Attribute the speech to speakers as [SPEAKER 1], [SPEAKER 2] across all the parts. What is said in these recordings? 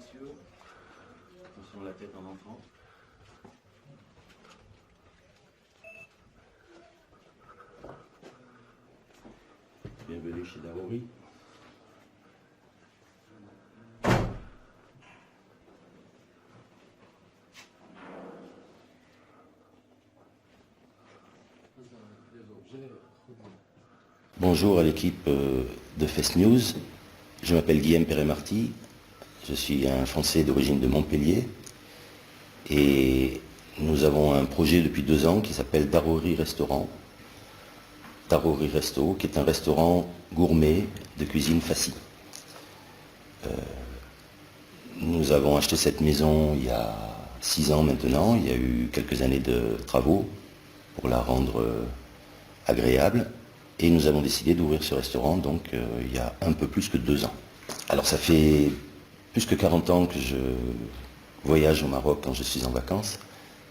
[SPEAKER 1] messieurs. Attention à la tête en entrant. Bienvenue chez Daruri. Bonjour à l'équipe de Fest News. Je m'appelle Guillaume Perret-Marty. Je suis un Français d'origine de Montpellier. Et nous avons un projet depuis 2 ans qui s'appelle Daruri Restaurant. Daruri Resto, qui est un restaurant gourmet de cuisine fassi. Nous avons acheté cette maison il y a 6 ans maintenant. Il y a eu quelques années de travaux pour la rendre agréable. Et nous avons décidé d'ouvrir ce restaurant donc il y a un peu plus que 2 ans. Alors ça fait plus que 40 ans que je voyage au Maroc quand je suis en vacances.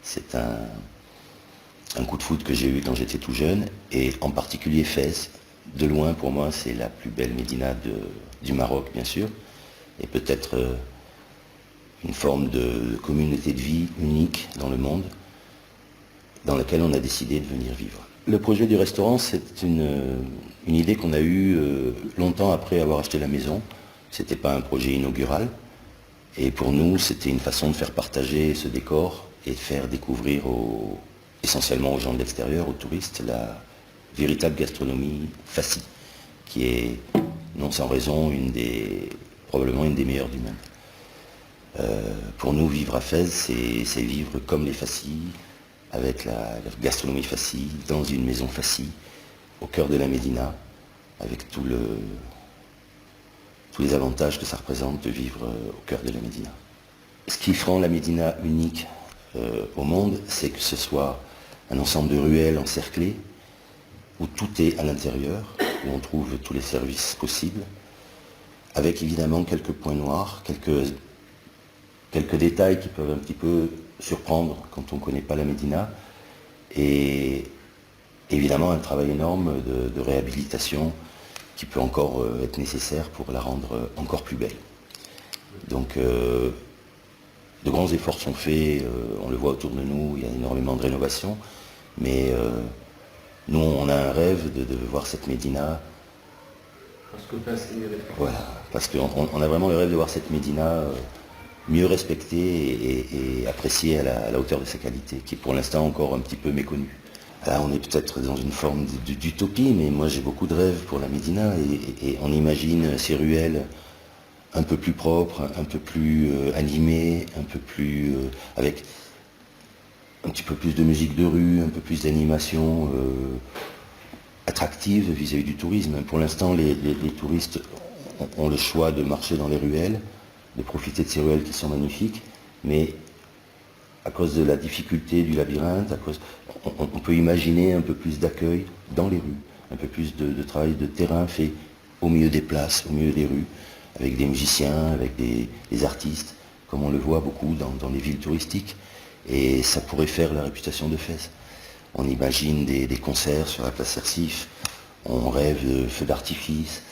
[SPEAKER 1] C'est un coup de foudre que j'ai eu quand j'étais tout jeune, et en particulier Fès. De loin pour moi c'est la plus belle médina du Maroc bien sûr, et peut-être une forme de communauté de vie unique dans le monde, dans laquelle on a décidé de venir vivre. Le projet du restaurant, c'est une idée qu'on a eue longtemps après avoir acheté la maison. Ce n'était pas un projet inaugural. Et pour nous, c'était une façon de faire partager ce décor et de faire découvrir essentiellement aux gens de l'extérieur, aux touristes, la véritable gastronomie fassi, qui est, non sans raison, probablement une des meilleures du monde. Pour nous, vivre à Fès, c'est vivre comme les fassis, avec la gastronomie fassi, dans une maison fassi, au cœur de la Médina, avec tous les avantages que ça représente de vivre au cœur de la Médina. Ce qui rend la Médina unique au monde, c'est que ce soit un ensemble de ruelles encerclées, où tout est à l'intérieur, où on trouve tous les services possibles, avec évidemment quelques points noirs, quelques détails qui peuvent un petit peu surprendre quand on ne connaît pas la Médina, et évidemment un travail énorme de réhabilitation qui peut encore être nécessaire pour la rendre encore plus belle. Donc de grands efforts sont faits, on le voit autour de nous, il y a énormément de rénovations, mais nous on a un rêve de voir cette Médina. Voilà, parce qu'on a vraiment le rêve de voir cette Médina mieux respectée et appréciée à la hauteur de sa qualité, qui est pour l'instant encore un petit peu méconnue. Là, on est peut-être dans une forme d'utopie, mais moi j'ai beaucoup de rêves pour la Médina, et on imagine ces ruelles un peu plus propres, un peu plus animées, un peu plus avec un petit peu plus de musique de rue, un peu plus d'animation attractive vis-à-vis du tourisme. Pour l'instant, les touristes ont le choix de marcher dans les ruelles, de profiter de ces ruelles qui sont magnifiques, mais à cause de la difficulté du labyrinthe, on peut imaginer un peu plus d'accueil dans les rues, un peu plus de travail de terrain fait au milieu des places, au milieu des rues, avec des musiciens, avec des artistes, comme on le voit beaucoup dans les villes touristiques, et ça pourrait faire la réputation de Fès. On imagine des concerts sur la place Sersif, on rêve de feux d'artifice,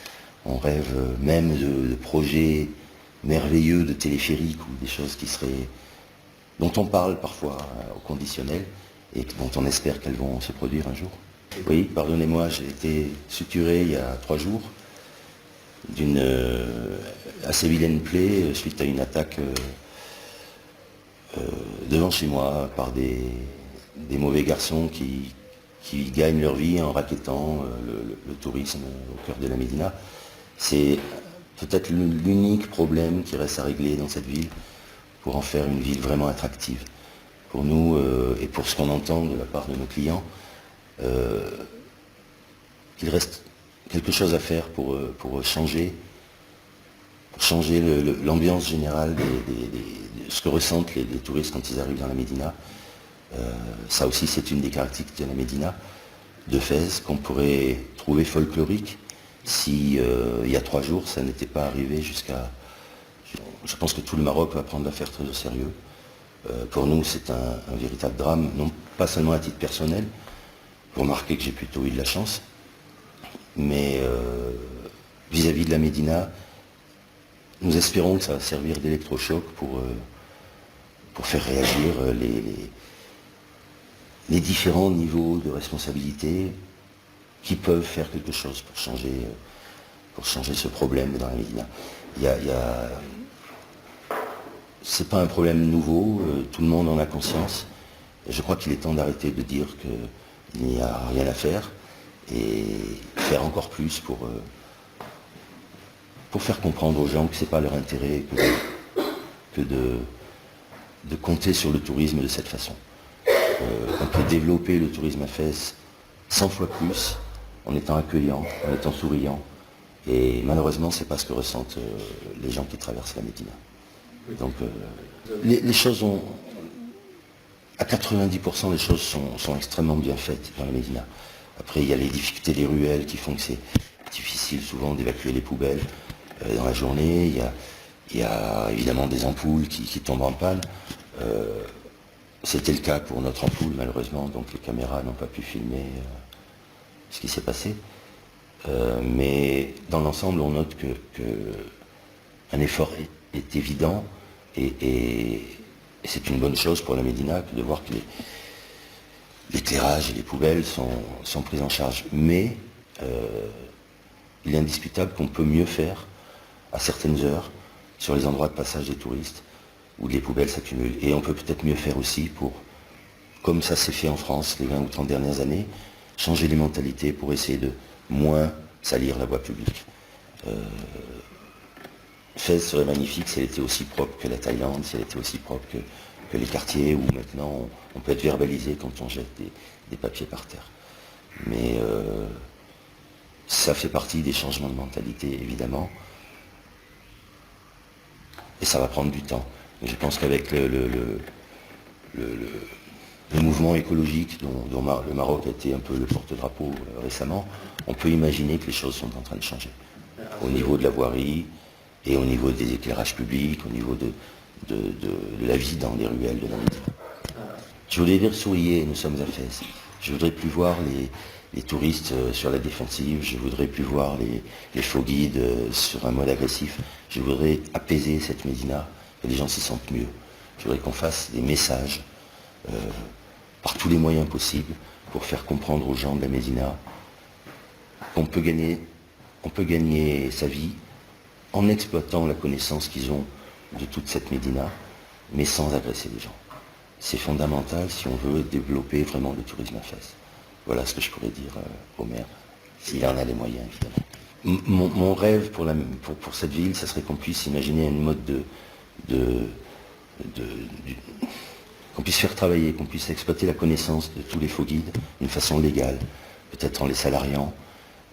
[SPEAKER 1] on rêve même de projets merveilleux de téléphériques ou des choses dont on parle parfois au conditionnel et dont on espère qu'elles vont se produire un jour. Oui, pardonnez-moi, j'ai été suturé il y a 3 jours d'une assez vilaine plaie suite à une attaque devant chez moi par des mauvais garçons qui gagnent leur vie en rackettant le tourisme au cœur de la Médina. C'est peut-être l'unique problème qui reste à régler dans cette ville pour en faire une ville vraiment attractive. Pour nous et pour ce qu'on entend de la part de nos clients, il reste quelque chose à faire pour changer l'ambiance générale de ce que ressentent les touristes quand ils arrivent dans la Médina. Ça aussi c'est une des caractéristiques de la Médina de Fès qu'on pourrait trouver folklorique si il y a 3 jours ça n'était pas arrivé jusqu'à... Je pense que tout le Maroc va prendre l'affaire très au sérieux. Pour nous c'est un véritable drame, non pas seulement à titre personnel, vous remarquez que j'ai plutôt eu de la chance, mais vis-à-vis de la Médina, Nous espérons que ça va servir d'électrochoc pour faire réagir les différents niveaux de responsabilité qui peuvent faire quelque chose pour changer ce problème dans la Médina. C'est pas un problème nouveau, tout le monde en a conscience. Et je crois qu'il est temps d'arrêter de dire qu'il n'y a rien à faire et faire encore plus pour faire comprendre aux gens que ce n'est pas leur intérêt que de compter sur le tourisme de cette façon. On peut développer le tourisme à Fès 100 fois plus en étant accueillant, en étant souriant. Et malheureusement, ce n'est pas ce que ressentent les gens qui traversent la Médina. Donc les choses ont... À 90%, les choses sont extrêmement bien faites dans la Médina. Après, il y a les difficultés des ruelles qui font que c'est difficile souvent d'évacuer les poubelles dans la journée. Il y a évidemment des ampoules qui tombent en panne. C'était le cas pour notre ampoule, malheureusement, donc les caméras n'ont pas pu filmer ce qui s'est passé. Mais dans l'ensemble, on note qu'un effort est évident et c'est une bonne chose pour la Médina que de voir que l'éclairage et les poubelles sont prises en charge. Mais il est indiscutable qu'on peut mieux faire à certaines heures sur les endroits de passage des touristes où les poubelles s'accumulent. Et on peut peut-être mieux faire aussi pour, comme ça s'est fait en France les 20 ou 30 dernières années, changer les mentalités pour essayer de moins salir la voie publique. Fès serait magnifique si elle était aussi propre que la Thaïlande, si elle était aussi propre que les quartiers où maintenant on peut être verbalisé quand on jette des papiers par terre. Mais ça fait partie des changements de mentalité, évidemment. Et ça va prendre du temps. Je pense qu'avec le mouvement écologique dont le Maroc a été un peu le porte-drapeau récemment, on peut imaginer que les choses sont en train de changer. Au niveau de la voirie et au niveau des éclairages publics, au niveau de la vie dans les ruelles de la Médina. Je voudrais dire souriez, nous sommes à Fès. Je voudrais plus voir les touristes sur la défensive, je voudrais plus voir les faux guides sur un mode agressif. Je voudrais apaiser cette Médina, que les gens s'y sentent mieux. Je voudrais qu'on fasse des messages par tous les moyens possibles pour faire comprendre aux gens de la Médina qu'on peut gagner sa vie en exploitant la connaissance qu'ils ont de toute cette Médina, mais sans agresser les gens. C'est fondamental si on veut développer vraiment le tourisme à Fès. Voilà ce que je pourrais dire au maire, s'il en a les moyens, évidemment. Mon rêve pour cette ville, ça serait qu'on puisse imaginer une mode qu'on puisse faire travailler, qu'on puisse exploiter la connaissance de tous les faux guides d'une façon légale, peut-être en les salariant,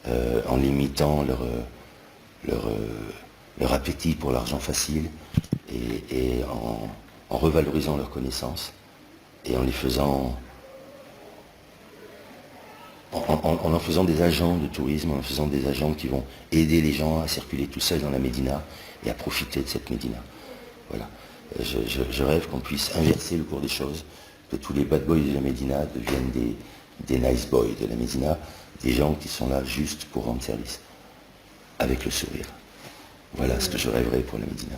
[SPEAKER 1] en limitant leur appétit pour l'argent facile et en revalorisant leurs connaissances et en les faisant en faisant des agents de tourisme, en faisant des agents qui vont aider les gens à circuler tout seuls dans la Médina et à profiter de cette Médina. Voilà. Je rêve qu'on puisse inverser le cours des choses, que tous les bad boys de la Médina deviennent des nice boys de la Médina, des gens qui sont là juste pour rendre service, avec le sourire. Voilà ce que je rêverais pour la Médina.